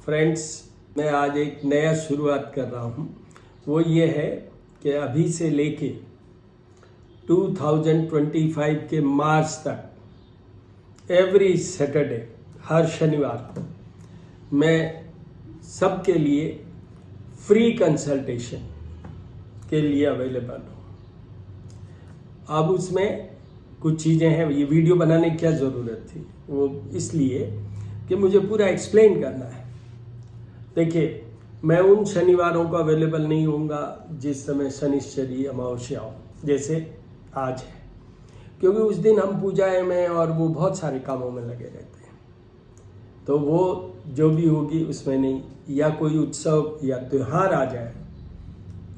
Friends, मैं आज एक नया शुरुआत कर रहा हूँ। वो ये है कि अभी से लेके 2025 के मार्च तक एवरी सैटरडे, हर शनिवार को मैं सबके लिए फ्री कंसल्टेशन के लिए अवेलेबल हूँ। अब उसमें कुछ चीज़ें हैं, ये वीडियो बनाने की क्या ज़रूरत थी, वो इसलिए कि मुझे पूरा एक्सप्लेन करना है। देखिए, मैं उन शनिवारों को अवेलेबल नहीं होऊंगा जिस समय शनिश्चरी अमावस्या हो, जैसे आज है, क्योंकि उस दिन हम पूजाएं में और वो बहुत सारे कामों में लगे रहते हैं। तो वो जो भी होगी उसमें नहीं, या कोई उत्सव या त्यौहार आ जाए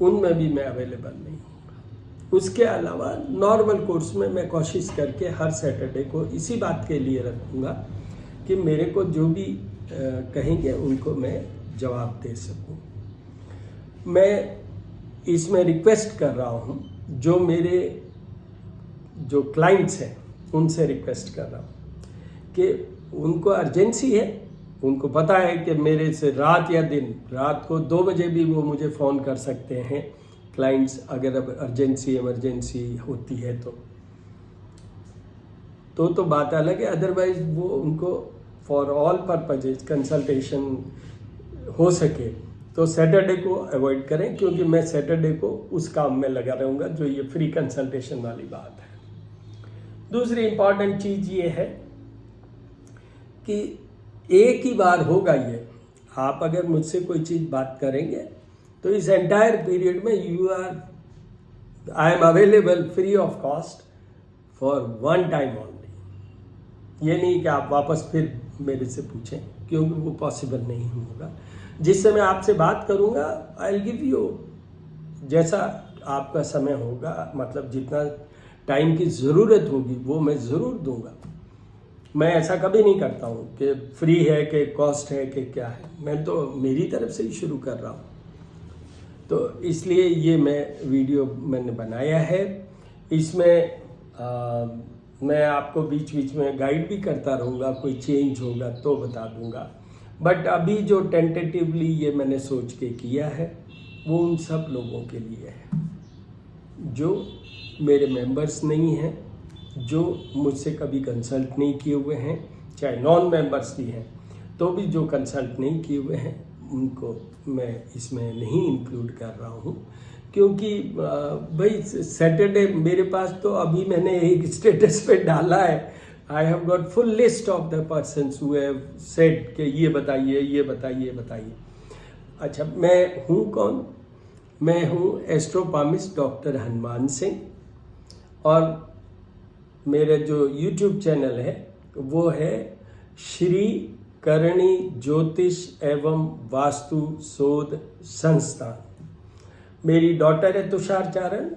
उनमें भी मैं अवेलेबल नहीं हूँ। उसके अलावा नॉर्मल कोर्स में मैं कोशिश करके हर सैटरडे को इसी बात के लिए रखूँगा कि मेरे को जो भी कहेंगे उनको मैं जवाब दे सकूं। मैं इसमें रिक्वेस्ट कर रहा हूं, जो मेरे जो क्लाइंट्स हैं उनसे रिक्वेस्ट कर रहा हूं कि उनको अर्जेंसी है, उनको पता है कि मेरे से रात या दिन, रात को 2 बजे भी वो मुझे फ़ोन कर सकते हैं क्लाइंट्स, अगर अब इमरजेंसी होती है तो बात अलग है। अदरवाइज वो उनको फॉर ऑल पर्पजेज कंसल्टेशन हो सके तो सैटरडे को अवॉइड करें, क्योंकि मैं सैटरडे को उस काम में लगा रहूँगा जो ये फ्री कंसल्टेशन वाली बात है। दूसरी इम्पॉर्टेंट चीज़ ये है कि एक ही बार होगा ये। आप अगर मुझसे कोई चीज़ बात करेंगे तो इस एंटायर पीरियड में I am available free of cost for one time only. ये नहीं कि आप वापस फिर मेरे से पूछें, क्योंकि वो पॉसिबल नहीं होगा। जिस समय आपसे बात करूंगा आई विल गिव यू, जैसा आपका समय होगा, मतलब जितना टाइम की ज़रूरत होगी वो मैं ज़रूर दूंगा। मैं ऐसा कभी नहीं करता हूँ कि फ्री है कि कॉस्ट है कि क्या है। मैं तो मेरी तरफ से ही शुरू कर रहा हूँ, तो इसलिए ये मैं वीडियो मैंने बनाया है। इसमें मैं आपको बीच बीच में गाइड भी करता रहूँगा, कोई चेंज होगा तो बता दूँगा। बट अभी जो टेंटेटिवली ये मैंने सोच के किया है वो उन सब लोगों के लिए है जो मेरे मेंबर्स नहीं हैं, जो मुझसे कभी कंसल्ट नहीं किए हुए हैं, चाहे नॉन मेंबर्स भी हैं तो भी जो कंसल्ट नहीं किए हुए हैं उनको मैं इसमें नहीं इंक्लूड कर रहा हूँ। क्योंकि भाई सैटरडे मेरे पास तो अभी मैंने एक स्टेटस पे डाला है, I have got full list of the persons who have said कि ये बताइए ये बताइए बताइए। अच्छा, मैं हूँ कौन? मैं हूँ एस्ट्रोपामिस्ट डॉक्टर हनुमान सिंह, और मेरे जो यूट्यूब चैनल है वो है श्री करणी ज्योतिष एवं वास्तु शोध संस्थान। मेरी डॉटर है तुषार चारण,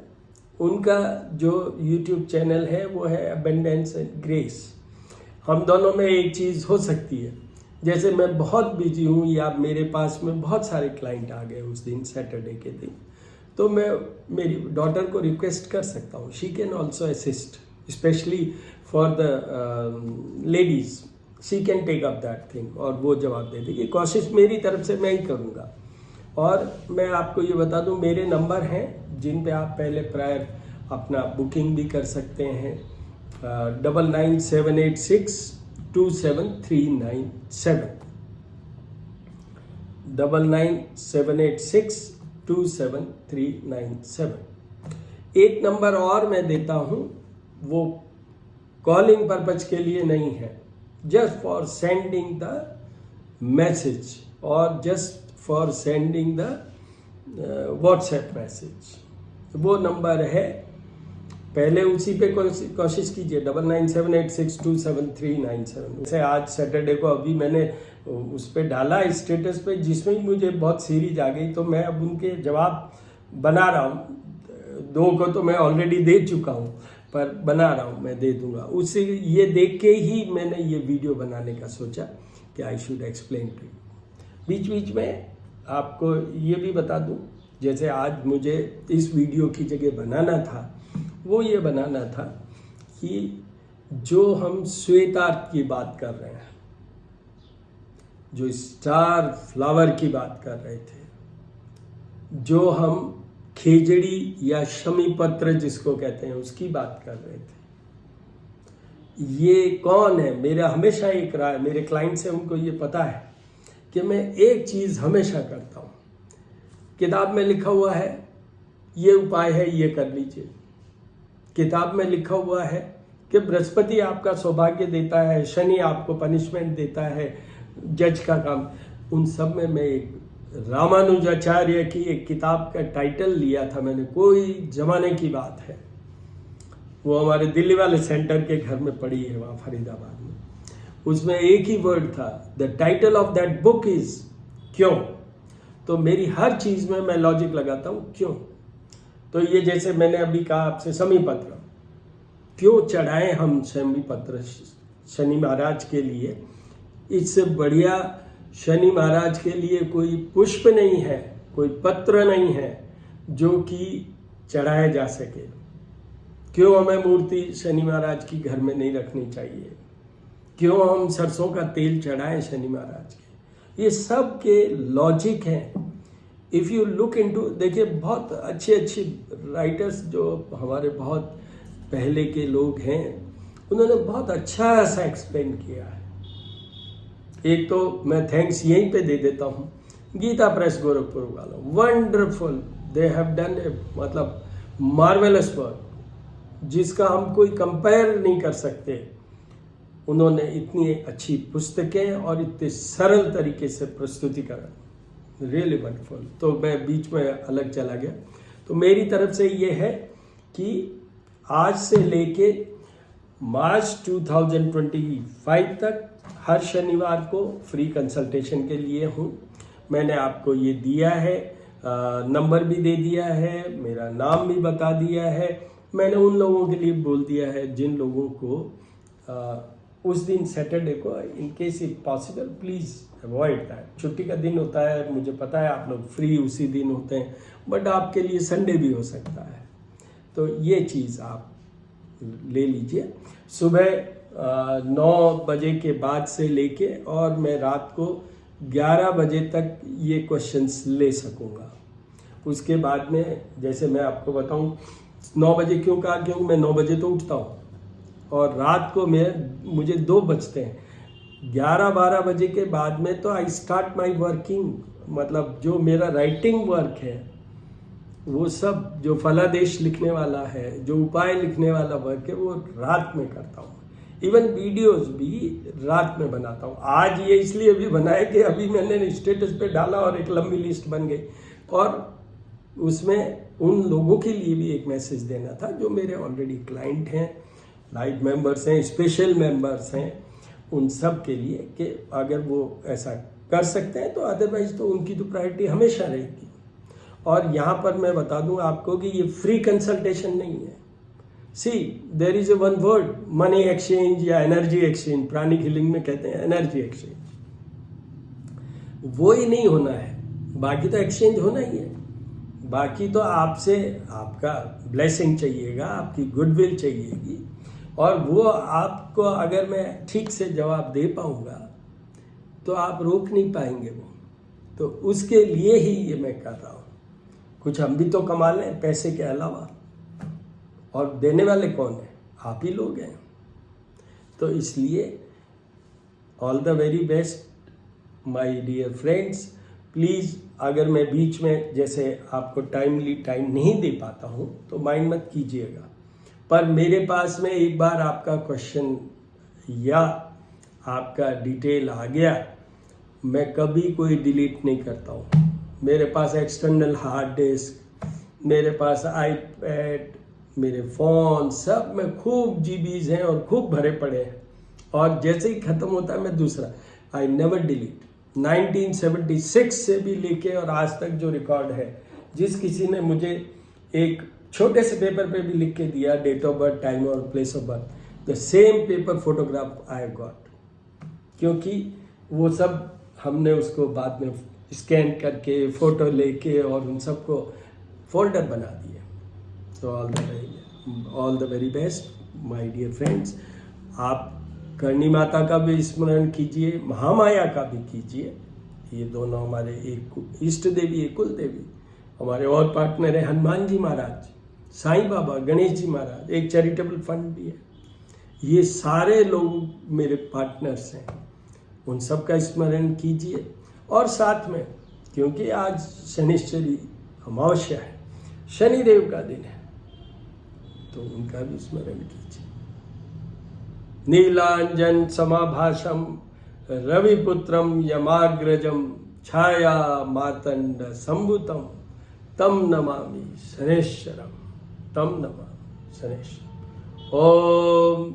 उनका जो यूट्यूब चैनल है वो है अबेंडेंस एंड ग्रेस। हम दोनों में एक चीज़ हो सकती है, जैसे मैं बहुत बिजी हूँ या मेरे पास में बहुत सारे क्लाइंट आ गए उस दिन सैटरडे के दिन, तो मैं मेरी डॉटर को रिक्वेस्ट कर सकता हूँ, she can also assist, specially for the ladies, she can take up that thing और वो जवाब दे देगी। कोशिश मेरी तरफ से मैं ही करूँगा। और मैं आपको ये बता दूं, मेरे नंबर हैं जिन पे आप पहले प्रायर अपना बुकिंग भी कर सकते हैं। 9978627397, 9978627397। एक नंबर और मैं देता हूं, वो कॉलिंग पर्पज के लिए नहीं है, just for sending the message और just for sending the WhatsApp message. वो नंबर है, पहले उसी पे कोशिश कीजिए, 9978627397। जैसे आज सैटरडे को अभी मैंने उस पर डाला स्टेटस पे, जिसमें मुझे बहुत सीरीज आ गई, तो मैं अब उनके जवाब बना रहा हूँ। 2 को तो मैं ऑलरेडी दे चुका हूँ, पर बना रहा हूँ, मैं दे दूंगा। उससे ये देख के ही मैंने ये वीडियो बनाने का सोचा कि I should explain to you. बीच बीच में आपको ये भी बता दूं, जैसे आज मुझे इस वीडियो की जगह बनाना था, वो ये बनाना था कि जो हम श्वेतार्थ की बात कर रहे हैं, जो स्टार फ्लावर की बात कर रहे थे, जो हम खेजड़ी या शमी पत्र जिसको कहते हैं उसकी बात कर रहे थे। ये कौन है? मेरा हमेशा एक रहा है, मेरे क्लाइंट्स हैं उनको ये पता है कि मैं एक चीज़ हमेशा करता हूँ। किताब में लिखा हुआ है ये उपाय है, ये कर लीजिए। किताब में लिखा हुआ है कि बृहस्पति आपका सौभाग्य देता है, शनि आपको पनिशमेंट देता है, जज का काम। उन सब में मैं एक रामानुजाचार्य की एक किताब का टाइटल लिया था मैंने, कोई जमाने की बात है, वो हमारे दिल्ली वाले सेंटर के घर में पड़ी है वहाँ फरीदाबाद में। उसमें एक ही वर्ड था, the title of that book is क्यों। तो मेरी हर चीज़ में मैं लॉजिक लगाता हूँ क्यों। तो ये जैसे मैंने अभी कहा आपसे शमी पत्र, क्यों चढ़ाएं हम शमी पत्र शनि महाराज के लिए? इससे बढ़िया शनि महाराज के लिए कोई पुष्प नहीं है, कोई पत्र नहीं है जो कि चढ़ाया जा सके। क्यों हमें मूर्ति शनि महाराज की घर में नहीं रखनी चाहिए? क्यों हम सरसों का तेल चढ़ाएं शनि महाराज के? ये सब के लॉजिक हैं। इफ़ यू लुक इनटू, देखिए बहुत अच्छे राइटर्स जो हमारे बहुत पहले के लोग हैं, उन्होंने बहुत अच्छा ऐसा एक्सप्लेन किया है। एक तो मैं थैंक्स यहीं पे दे देता हूँ, गीता प्रेस गोरखपुर वालों, वंडरफुल, दे हैव डन ए मतलब मार्वेलस वर्क जिसका हम कोई कंपेयर नहीं कर सकते। उन्होंने इतनी अच्छी पुस्तकें और इतने सरल तरीके से प्रस्तुतिकरण, रियली वंडरफुल। तो मैं बीच में अलग चला गया। तो मेरी तरफ से ये है कि आज से लेके मार्च 2025 तक हर शनिवार को फ्री कंसल्टेशन के लिए हूँ। मैंने आपको ये दिया है, नंबर भी दे दिया है, मेरा नाम भी बता दिया है। मैंने उन लोगों के लिए बोल दिया है जिन लोगों को उस दिन सैटरडे को, in case if possible please avoid that. छुट्टी का दिन होता है, मुझे पता है आप लोग फ्री उसी दिन होते हैं, बट आपके लिए संडे भी हो सकता है। तो ये चीज़ आप ले लीजिए। सुबह 9 बजे के बाद से लेके और मैं रात को 11 बजे तक ये क्वेश्चंस ले सकूँगा। उसके बाद में जैसे मैं आपको बताऊँ 9 बजे क्यों कहा, क्योंकि मैं 9 बजे तो उठता हूँ और रात को मुझे 2 बजते हैं। 11-12 बजे के बाद में तो आई स्टार्ट माई वर्किंग, मतलब जो मेरा राइटिंग वर्क है वो सब, जो फलादेश लिखने वाला है, जो उपाय लिखने वाला वर्क है, वो रात में करता हूँ। इवन वीडियोस भी रात में बनाता हूँ। आज ये इसलिए भी बनाया कि अभी मैंने स्टेटस पे डाला और एक लंबी लिस्ट बन गई, और उसमें उन लोगों के लिए भी एक मैसेज देना था जो मेरे ऑलरेडी क्लाइंट हैं, लाइव मेंबर्स हैं, स्पेशल मेंबर्स हैं, उन सब के लिए कि अगर वो ऐसा कर सकते हैं तो अदरवाइज तो उनकी तो प्रायोरिटी हमेशा रहेगी। और यहाँ पर मैं बता दूँ आपको कि ये फ्री कंसल्टेशन नहीं है। See there is a one word, money exchange या एनर्जी एक्सचेंज, प्राणिक हीलिंग में कहते हैं एनर्जी एक्सचेंज, वो ही नहीं होना है, बाकी तो एक्सचेंज होना ही है। बाकी तो आपसे आपका ब्लेसिंग चाहिएगा, आपकी गुडविल चाहिएगी, और वो आपको अगर मैं ठीक से जवाब दे पाऊंगा तो आप रोक नहीं पाएंगे वो। तो उसके लिए ही ये मैं कर रहा हूँ। कुछ हम भी तो कमा लें पैसे के अलावा, और देने वाले कौन है? आप ही लोग हैं। तो इसलिए all the very best my dear friends. Please अगर मैं बीच में जैसे आपको टाइमली टाइम नहीं दे पाता हूँ तो माइंड मत कीजिएगा, पर मेरे पास में एक बार आपका क्वेश्चन या आपका डिटेल आ गया, मैं कभी कोई डिलीट नहीं करता हूँ। मेरे पास एक्सटर्नल हार्ड डिस्क, मेरे पास आईपैड, मेरे फ़ोन, सब में खूब जीबीज़ हैं और खूब भरे पड़े हैं, और जैसे ही ख़त्म होता है मैं दूसरा, आई नेवर डिलीट। 1976 से भी लेके और आज तक जो रिकॉर्ड है, जिस किसी ने मुझे एक छोटे से पेपर पे भी लिख के दिया डेट ऑफ बर्थ, टाइम और place of birth, the same paper photograph I got, क्योंकि वो सब हमने उसको बाद में स्कैन करके फोटो लेके और उन सबको फोल्डर बना दिए। तो all the very best my dear friends. आप करणी माता का भी स्मरण कीजिए, महामाया का भी कीजिए। ये दोनों हमारे एक इष्ट देवी है, कुल देवी। हमारे और पार्टनर है हनुमान जी महाराज, साईं बाबा, गणेश जी महाराज, एक चैरिटेबल फंड भी है। ये सारे लोग मेरे पार्टनर्स हैं, उन सब का स्मरण कीजिए। और साथ में, क्योंकि आज शनिश्चरी अमावस्या है, शनिदेव का दिन है, तो उनका भी स्मरण कीजिए। नीलांजन समाभाषम रविपुत्रम यमाग्रजम छाया मातंड संभुतम तम नमामि शनेश्वरम, तम नमामि शनेश्वर। ओम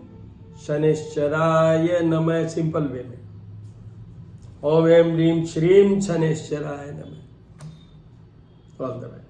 शनेश्वराय नमः, सिंपल वे में। ओम एम ह्रीम श्रीम शनेश्वराय नमः। All the best.